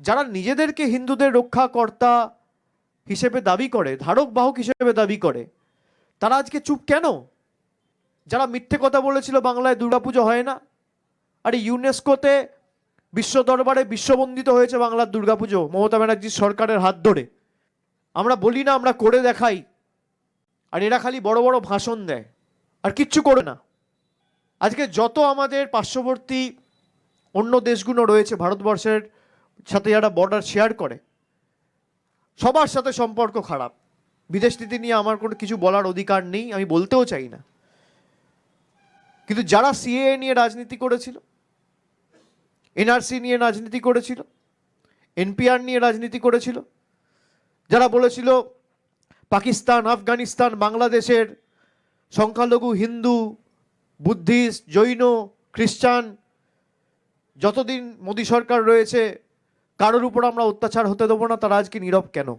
যারা নিজেদেরকে হিন্দুদের রক্ষাকর্তা হিসেবে দাবি করে, ধারক বাহক হিসেবে দাবি করে, তারা আজকে চুপ কেন? যারা মিথ্যে কথা বলেছিল বাংলায় দুর্গাপুজো হয় না, আরে ইউনেস্কোতে বিশ্ব দরবারে বিশ্ববন্দিত হয়েছে বাংলার দুর্গাপুজো মমতা ব্যানার্জির সরকারের হাত ধরে। আমরা বলি না, আমরা করে দেখাই, আর এরা খালি বড় বড় ভাষণ দেয় আর কিচ্ছু করে না। আজকে যত আমাদের পার্শ্ববর্তী অন্য দেশগুলো রয়েছে ভারতবর্ষের সাথে যারা বর্ডার শেয়ার করে, সবার সাথে সম্পর্ক খারাপ। বিদেশ নীতি নিয়ে আমার কোনো কিছু বলার অধিকার নেই, আমি বলতেও চাই না। কিন্তু যারা সিএএ নিয়ে রাজনীতি করেছিল, এনআরসি নিয়ে রাজনীতি করেছিল, এনপিআর নিয়ে রাজনীতি করেছিল, যারা বলেছিল পাকিস্তান, আফগানিস্তান, বাংলাদেশের সংখ্যালঘু হিন্দু, বুদ্ধিস্ট, জৈন, খ্রিস্টান যতদিন মোদী সরকার রয়েছে কারোর উপর আমরা অত্যাচার হতে দেবো না, তারা আজকে নীরব কেন?